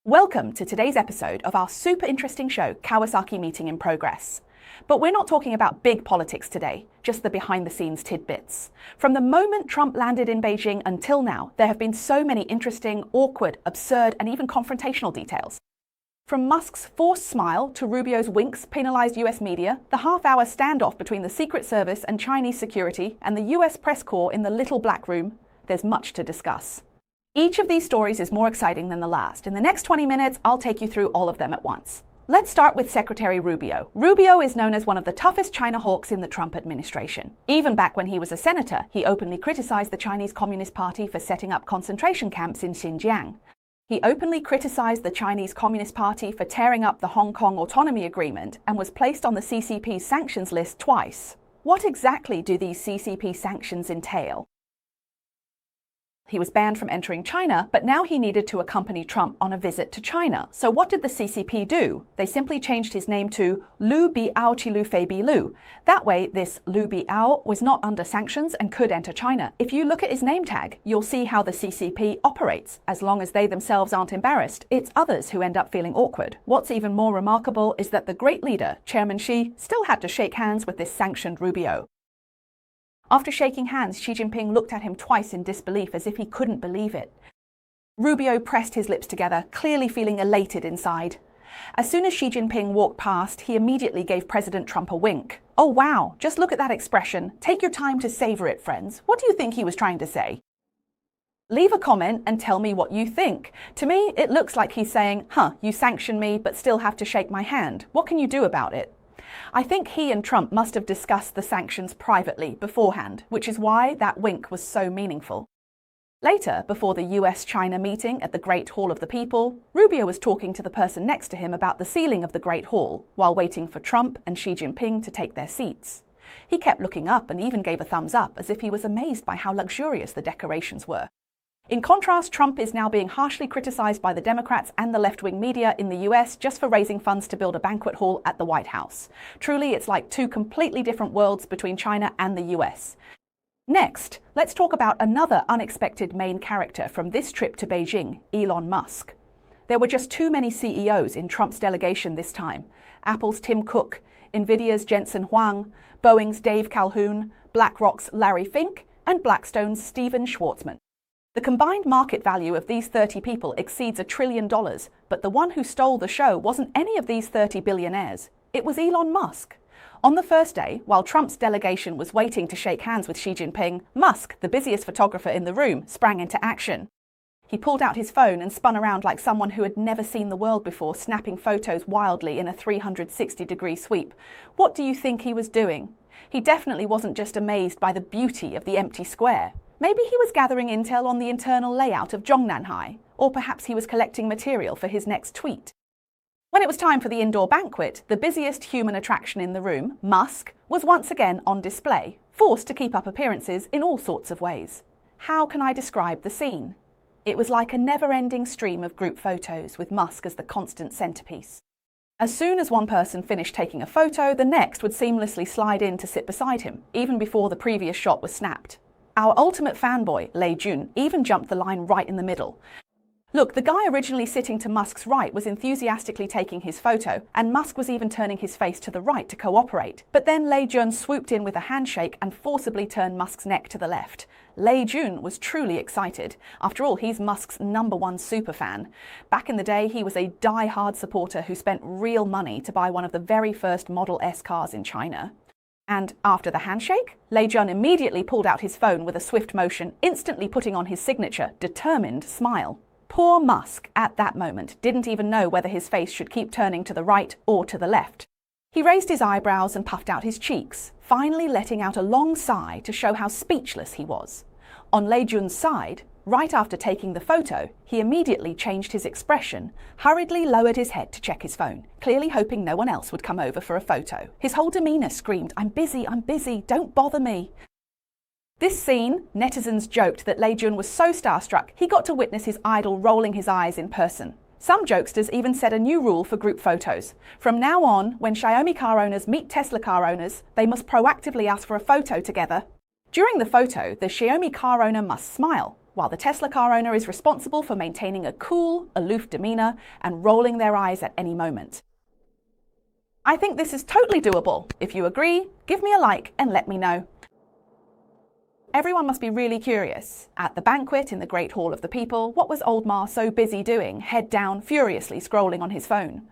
Welcome to today's episode of our super interesting show, Kawasaki Meeting in Progress. But we're not talking about big politics today, just the behind-the-scenes tidbits. From the moment Trump landed in Beijing until now, there have been so many interesting, awkward, absurd, and even confrontational details. From Musk's forced smile to Rubio's winks penalized US media, the half-hour standoff between the Secret Service and Chinese security, and the US press corps in the little black room, there's much to discuss. Each of these stories is more exciting than the last. In the next 20 minutes, I'll take you through all of them at once. Let's start with Secretary Rubio. Rubio is known as one of the toughest China hawks in the Trump administration. Even back when he was a senator, he openly criticized the Chinese Communist Party for setting up concentration camps in Xinjiang. He openly criticized the Chinese Communist Party for tearing up the Hong Kong Autonomy Agreement and was placed on the CCP's sanctions list twice. What exactly do these CCP sanctions entail? He was banned from entering China, but now he needed to accompany Trump on a visit to China. So what did the CCP do? They simply changed his name to Lu Biao Chilu Fei Bi Lu. That way, this Lu Biao was not under sanctions and could enter China. If you look at his name tag, you'll see how the CCP operates. As long as they themselves aren't embarrassed, it's others who end up feeling awkward. What's even more remarkable is that the great leader, Chairman Xi, still had to shake hands with this sanctioned Rubio. After shaking hands, Xi Jinping looked at him twice in disbelief as if he couldn't believe it. Rubio pressed his lips together, clearly feeling elated inside. As soon as Xi Jinping walked past, he immediately gave President Trump a wink. Oh wow, just look at that expression. Take your time to savor it, friends. What do you think he was trying to say? Leave a comment and tell me what you think. To me, it looks like he's saying, you sanction me but still have to shake my hand. What can you do about it? I think he and Trump must have discussed the sanctions privately beforehand, which is why that wink was so meaningful. Later, before the US-China meeting at the Great Hall of the People, Rubio was talking to the person next to him about the ceiling of the Great Hall, while waiting for Trump and Xi Jinping to take their seats. He kept looking up and even gave a thumbs up, as if he was amazed by how luxurious the decorations were. In contrast, Trump is now being harshly criticized by the Democrats and the left-wing media in the US just for raising funds to build a banquet hall at the White House. Truly, it's like two completely different worlds between China and the US. Next, let's talk about another unexpected main character from this trip to Beijing, Elon Musk. There were just too many CEOs in Trump's delegation this time. Apple's Tim Cook, Nvidia's Jensen Huang, Boeing's Dave Calhoun, BlackRock's Larry Fink, and Blackstone's Steven Schwarzman. The combined market value of these 30 people exceeds $1 trillion, but the one who stole the show wasn't any of these 30 billionaires. It was Elon Musk. On the first day, while Trump's delegation was waiting to shake hands with Xi Jinping, Musk, the busiest photographer in the room, sprang into action. He pulled out his phone and spun around like someone who had never seen the world before, snapping photos wildly in a 360-degree sweep. What do you think he was doing? He definitely wasn't just amazed by the beauty of the empty square. Maybe he was gathering intel on the internal layout of Zhongnanhai, or perhaps he was collecting material for his next tweet. When it was time for the indoor banquet, the busiest human attraction in the room, Musk, was once again on display, forced to keep up appearances in all sorts of ways. How can I describe the scene? It was like a never-ending stream of group photos with Musk as the constant centerpiece. As soon as one person finished taking a photo, the next would seamlessly slide in to sit beside him, even before the previous shot was snapped. Our ultimate fanboy, Lei Jun, even jumped the line right in the middle. Look, the guy originally sitting to Musk's right was enthusiastically taking his photo, and Musk was even turning his face to the right to cooperate. But then Lei Jun swooped in with a handshake and forcibly turned Musk's neck to the left. Lei Jun was truly excited. After all, he's Musk's #1 superfan. Back in the day, he was a die-hard supporter who spent real money to buy one of the very first Model S cars in China. And after the handshake, Lei Jun immediately pulled out his phone with a swift motion, instantly putting on his signature, determined smile. Poor Musk, at that moment, didn't even know whether his face should keep turning to the right or to the left. He raised his eyebrows and puffed out his cheeks, finally letting out a long sigh to show how speechless he was. On Lei Jun's side, right after taking the photo, he immediately changed his expression, hurriedly lowered his head to check his phone, clearly hoping no one else would come over for a photo. His whole demeanor screamed, I'm busy, don't bother me." This scene, netizens joked that Lei Jun was so starstruck he got to witness his idol rolling his eyes in person. Some jokesters even set a new rule for group photos. From now on, when Xiaomi car owners meet Tesla car owners, they must proactively ask for a photo together. During the photo, the Xiaomi car owner must smile, while the Tesla car owner is responsible for maintaining a cool, aloof demeanor and rolling their eyes at any moment. I think this is totally doable. If you agree, give me a like and let me know. Everyone must be really curious. At the banquet in the Great Hall of the People, what was old Ma so busy doing, head down, furiously scrolling on his phone?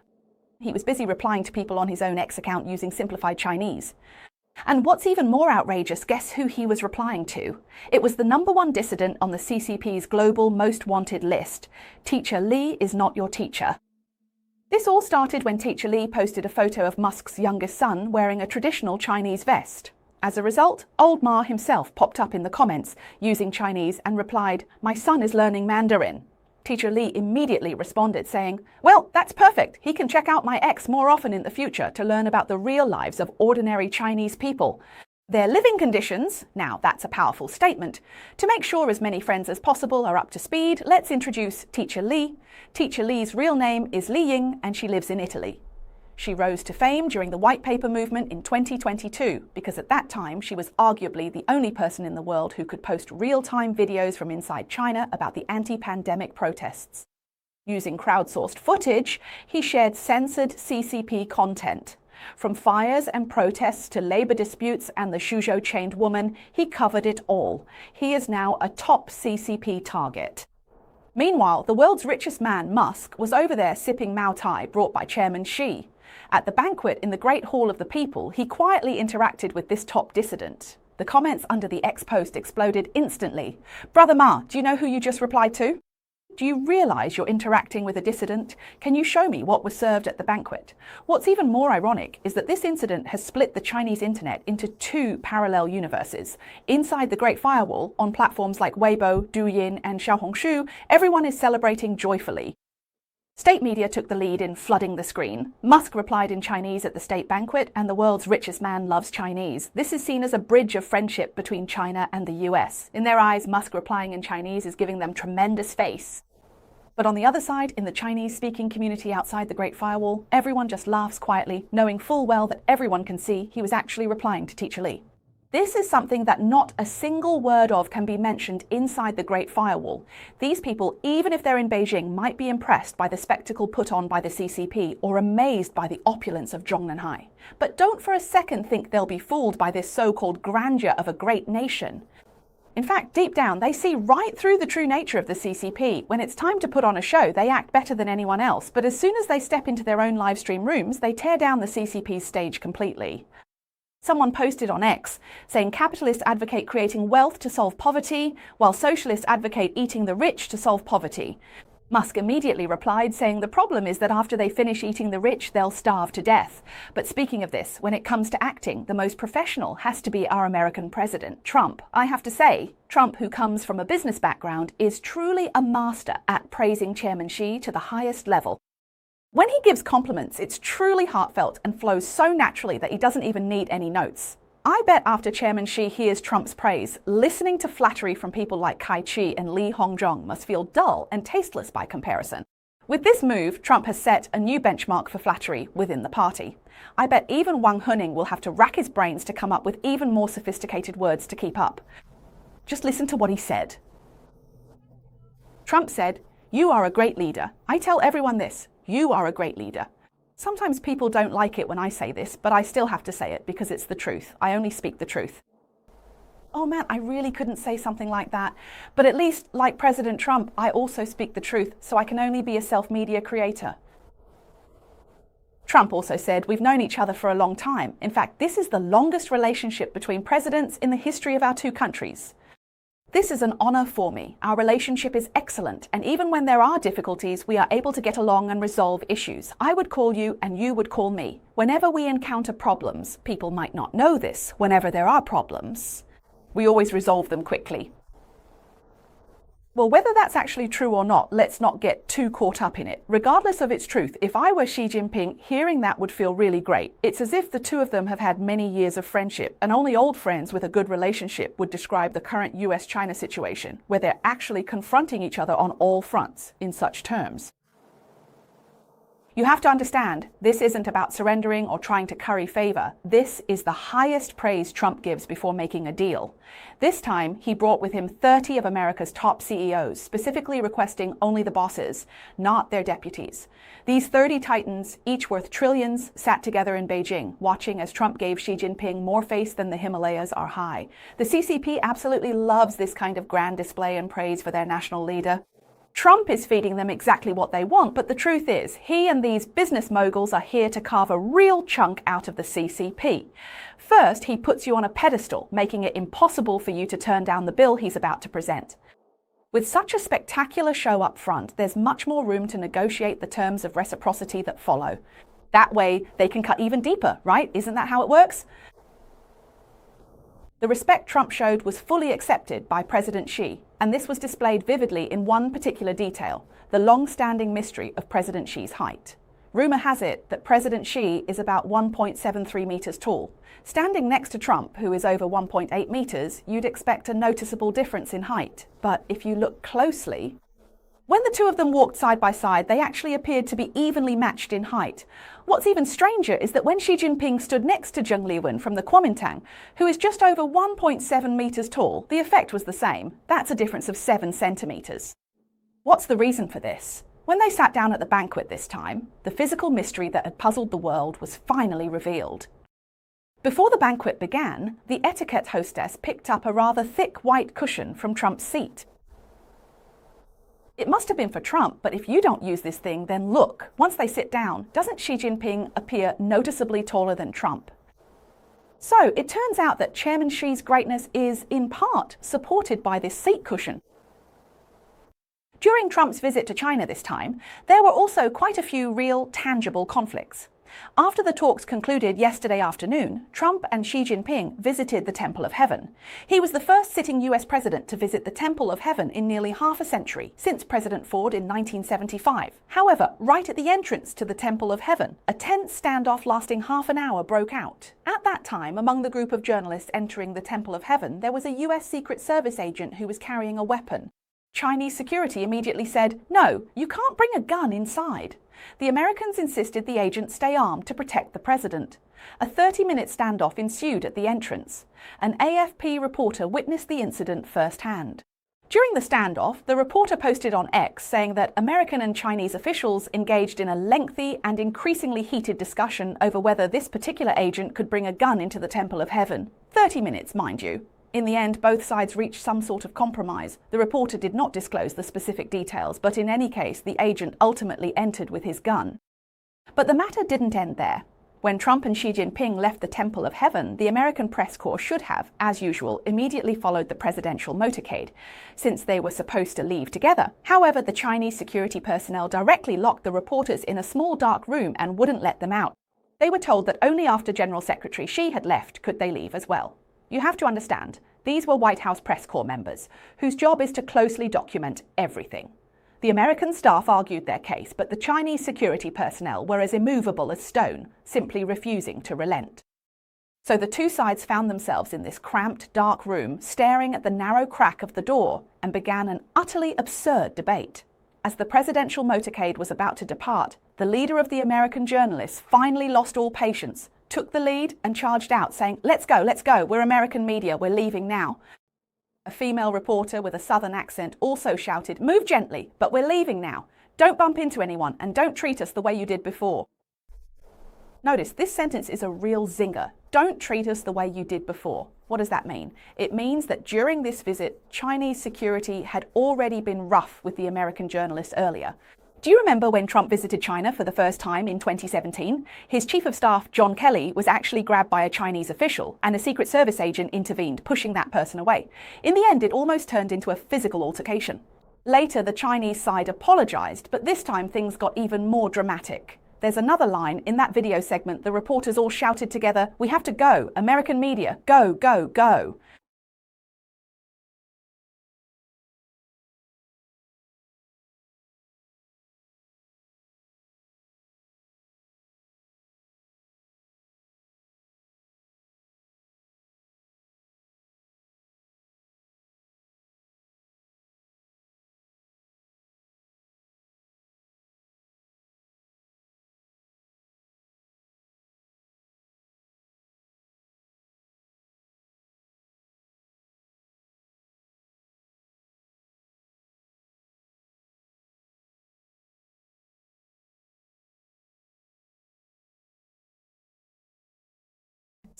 He was busy replying to people on his own X account using simplified Chinese. And what's even more outrageous, guess who he was replying to? It was the #1 dissident on the CCP's global most wanted list. Teacher Li is not your teacher. This all started when Teacher Li posted a photo of Musk's youngest son wearing a traditional Chinese vest. As a result, old Ma himself popped up in the comments using Chinese and replied, "My son is learning Mandarin." Teacher Li immediately responded saying, "Well, that's perfect. He can check out my X more often in the future to learn about the real lives of ordinary Chinese people. Their living conditions," now that's a powerful statement. To make sure as many friends as possible are up to speed, let's introduce Teacher Li. Teacher Li's real name is Li Ying and she lives in Italy. She rose to fame during the White Paper movement in 2022 because at that time she was arguably the only person in the world who could post real-time videos from inside China about the anti-pandemic protests. Using crowdsourced footage, he shared censored CCP content. From fires and protests to labor disputes and the Suzhou chained woman, he covered it all. He is now a top CCP target. Meanwhile, the world's richest man, Musk, was over there sipping Mao Tai brought by Chairman Xi. At the banquet in the Great Hall of the People, he quietly interacted with this top dissident. The comments under the X post exploded instantly. "Brother Ma, do you know who you just replied to? Do you realize you're interacting with a dissident? Can you show me what was served at the banquet?" What's even more ironic is that this incident has split the Chinese internet into two parallel universes. Inside the Great Firewall, on platforms like Weibo, Douyin, and Xiaohongshu, everyone is celebrating joyfully. State media took the lead in flooding the screen. Musk replied in Chinese at the state banquet, and the world's richest man loves Chinese. This is seen as a bridge of friendship between China and the US. In their eyes, Musk replying in Chinese is giving them tremendous face. But on the other side, in the Chinese-speaking community outside the Great Firewall, everyone just laughs quietly, knowing full well that everyone can see he was actually replying to Teacher Li. This is something that not a single word of can be mentioned inside the Great Firewall. These people, even if they're in Beijing, might be impressed by the spectacle put on by the CCP or amazed by the opulence of Zhongnanhai. But don't for a second think they'll be fooled by this so-called grandeur of a great nation. In fact, deep down, they see right through the true nature of the CCP. When it's time to put on a show, they act better than anyone else. But as soon as they step into their own live stream rooms, they tear down the CCP's stage completely. Someone posted on X saying capitalists advocate creating wealth to solve poverty, while socialists advocate eating the rich to solve poverty. Musk immediately replied saying the problem is that after they finish eating the rich, they'll starve to death. But speaking of this, when it comes to acting, the most professional has to be our American president, Trump. I have to say, Trump, who comes from a business background, is truly a master at praising Chairman Xi to the highest level. When he gives compliments, it's truly heartfelt and flows so naturally that he doesn't even need any notes. I bet after Chairman Xi hears Trump's praise, listening to flattery from people like Kai Chi and Li Hongzhong must feel dull and tasteless by comparison. With this move, Trump has set a new benchmark for flattery within the party. I bet even Wang Huning will have to rack his brains to come up with even more sophisticated words to keep up. Just listen to what he said. Trump said, "You are a great leader. I tell everyone this. You are a great leader." Sometimes people don't like it when I say this, but I still have to say it because it's the truth. I only speak the truth. Oh man, I really couldn't say something like that. But at least, like President Trump, I also speak the truth, so I can only be a self-media creator. Trump also said, "We've known each other for a long time. In fact, this is the longest relationship between presidents in the history of our two countries. This is an honor for me. Our relationship is excellent, and even when there are difficulties, we are able to get along and resolve issues. I would call you and you would call me. Whenever we encounter problems, people might not know this, whenever there are problems, we always resolve them quickly." Well, whether that's actually true or not, let's not get too caught up in it. Regardless of its truth, if I were Xi Jinping, hearing that would feel really great. It's as if the two of them have had many years of friendship, and only old friends with a good relationship would describe the current US-China situation, where they're actually confronting each other on all fronts in such terms. You have to understand, this isn't about surrendering or trying to curry favor. This is the highest praise Trump gives before making a deal. This time, he brought with him 30 of America's top CEOs, specifically requesting only the bosses, not their deputies. These 30 titans, each worth trillions, sat together in Beijing, watching as Trump gave Xi Jinping more face than the Himalayas are high. The CCP absolutely loves this kind of grand display and praise for their national leader. Trump is feeding them exactly what they want, but the truth is, he and these business moguls are here to carve a real chunk out of the CCP. First, he puts you on a pedestal, making it impossible for you to turn down the bill he's about to present. With such a spectacular show up front, there's much more room to negotiate the terms of reciprocity that follow. That way, they can cut even deeper, right? Isn't that how it works? The respect Trump showed was fully accepted by President Xi, and this was displayed vividly in one particular detail, the long-standing mystery of President Xi's height. Rumor has it that President Xi is about 1.73 meters tall. Standing next to Trump, who is over 1.8 meters, you'd expect a noticeable difference in height. But if you look closely, when the two of them walked side by side, they actually appeared to be evenly matched in height. What's even stranger is that when Xi Jinping stood next to Zheng Liwen from the Kuomintang, who is just over 1.7 meters tall, the effect was the same. That's a difference of 7 centimeters. What's the reason for this? When they sat down at the banquet this time, the physical mystery that had puzzled the world was finally revealed. Before the banquet began, the etiquette hostess picked up a rather thick white cushion from Trump's seat. It must have been for Trump, but if you don't use this thing, then look, once they sit down, doesn't Xi Jinping appear noticeably taller than Trump? So it turns out that Chairman Xi's greatness is, in part, supported by this seat cushion. During Trump's visit to China this time, there were also quite a few real, tangible conflicts. After the talks concluded yesterday afternoon, Trump and Xi Jinping visited the Temple of Heaven. He was the first sitting US president to visit the Temple of Heaven in nearly half a century, since President Ford in 1975. However, right at the entrance to the Temple of Heaven, a tense standoff lasting half an hour broke out. At that time, among the group of journalists entering the Temple of Heaven, there was a US Secret Service agent who was carrying a weapon. Chinese security immediately said, "No, you can't bring a gun inside." The Americans insisted the agent stay armed to protect the president. A 30-minute standoff ensued at the entrance. An AFP reporter witnessed the incident firsthand. During the standoff, the reporter posted on X saying that American and Chinese officials engaged in a lengthy and increasingly heated discussion over whether this particular agent could bring a gun into the Temple of Heaven. 30 minutes, mind you. In the end, both sides reached some sort of compromise. The reporter did not disclose the specific details, but in any case, the agent ultimately entered with his gun. But the matter didn't end there. When Trump and Xi Jinping left the Temple of Heaven, the American press corps should have, as usual, immediately followed the presidential motorcade, since they were supposed to leave together. However, the Chinese security personnel directly locked the reporters in a small dark room and wouldn't let them out. They were told that only after General Secretary Xi had left could they leave as well. You have to understand, these were White House press corps members, whose job is to closely document everything. The American staff argued their case, but the Chinese security personnel were as immovable as stone, simply refusing to relent. So the two sides found themselves in this cramped, dark room, staring at the narrow crack of the door, and began an utterly absurd debate. As the presidential motorcade was about to depart, the leader of the American journalists finally lost all patience, took the lead and charged out, saying, let's go, we're American media, we're leaving now." A female reporter with a southern accent also shouted, "Move gently, but we're leaving now. Don't bump into anyone and don't treat us the way you did before." Notice, this sentence is a real zinger. Don't treat us the way you did before. What does that mean? It means that during this visit, Chinese security had already been rough with the American journalists earlier. Do you remember when Trump visited China for the first time in 2017? His chief of staff, John Kelly, was actually grabbed by a Chinese official, and a Secret Service agent intervened, pushing that person away. In the end, it almost turned into a physical altercation. Later, the Chinese side apologized, but this time things got even more dramatic. There's another line in that video segment. The reporters all shouted together, "We have to go, American media, go, go, go."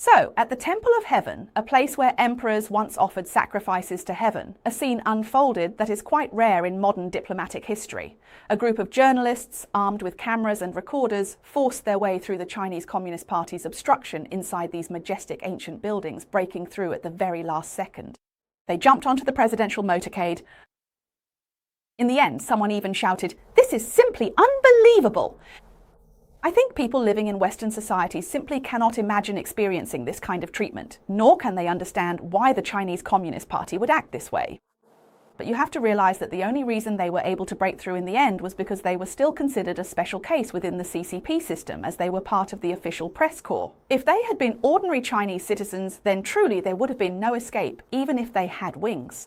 So, at the Temple of Heaven, a place where emperors once offered sacrifices to heaven, a scene unfolded that is quite rare in modern diplomatic history. A group of journalists, armed with cameras and recorders, forced their way through the Chinese Communist Party's obstruction inside these majestic ancient buildings, breaking through at the very last second. They jumped onto the presidential motorcade. In the end, someone even shouted, "This is simply unbelievable!" I think people living in Western society simply cannot imagine experiencing this kind of treatment, nor can they understand why the Chinese Communist Party would act this way. But you have to realize that the only reason they were able to break through in the end was because they were still considered a special case within the CCP system, as they were part of the official press corps. If they had been ordinary Chinese citizens, then truly there would have been no escape, even if they had wings.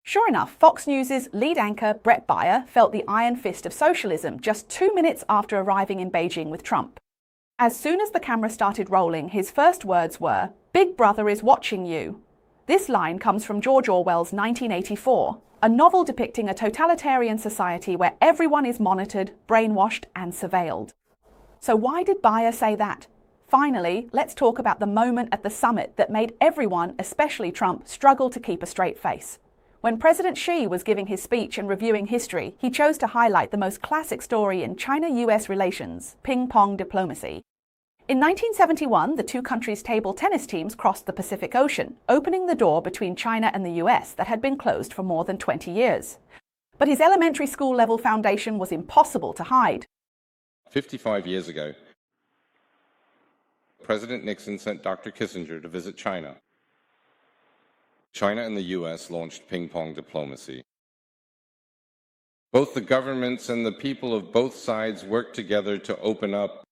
Sure enough, Fox News' lead anchor, Brett Baier, felt the iron fist of socialism just 2 minutes after arriving in Beijing with Trump. As soon as the camera started rolling, his first words were, "Big Brother is watching you." This line comes from George Orwell's 1984, a novel depicting a totalitarian society where everyone is monitored, brainwashed, and surveilled. So why did Baier say that? Finally, let's talk about the moment at the summit that made everyone, especially Trump, struggle to keep a straight face. When President Xi was giving his speech and reviewing history, he chose to highlight the most classic story in China-US relations, ping-pong diplomacy. In 1971, the two countries' table tennis teams crossed the Pacific Ocean, opening the door between China and the US that had been closed for more than 20 years. But his elementary school-level foundation was impossible to hide. 55 years ago, President Nixon sent Dr. Kissinger to visit China. China and the US launched ping-pong diplomacy. Both the governments and the people of both sides worked together to open up.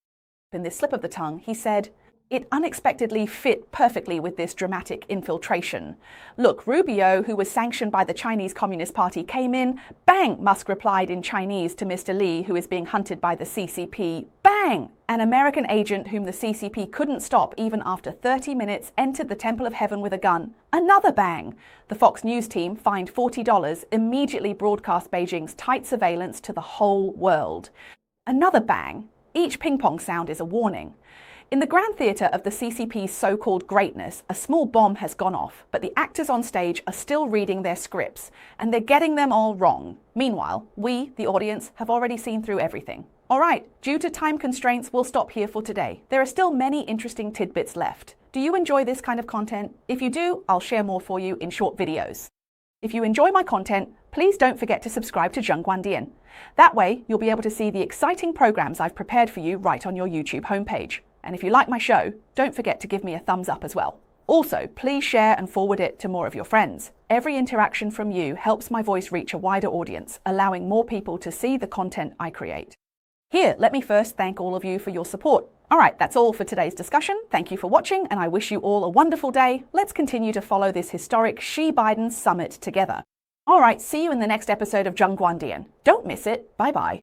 In this slip of the tongue, he said, "It unexpectedly fit perfectly with this dramatic infiltration. Look, Rubio, who was sanctioned by the Chinese Communist Party, came in. Bang, Musk replied in Chinese to Mr. Lee, who is being hunted by the CCP. Bang! An American agent whom the CCP couldn't stop even after 30 minutes entered the Temple of Heaven with a gun. Another bang! The Fox News team, fined $40, immediately broadcast Beijing's tight surveillance to the whole world. Another bang! Each ping-pong sound is a warning. In the Grand Theatre of the CCP's so-called greatness, a small bomb has gone off, but the actors on stage are still reading their scripts, and they're getting them all wrong. Meanwhile, we, the audience, have already seen through everything. All right, due to time constraints, we'll stop here for today. There are still many interesting tidbits left. Do you enjoy this kind of content? If you do, I'll share more for you in short videos. If you enjoy my content, please don't forget to subscribe to Zhengguandian. That way, you'll be able to see the exciting programs I've prepared for you right on your YouTube homepage. And if you like my show, don't forget to give me a thumbs up as well. Also, please share and forward it to more of your friends. Every interaction from you helps my voice reach a wider audience, allowing more people to see the content I create. Here, let me first thank all of you for your support. All right, that's all for today's discussion. Thank you for watching, and I wish you all a wonderful day. Let's continue to follow this historic Xi-Biden summit together. All right, see you in the next episode of Zhengguandian. Don't miss it. Bye-bye.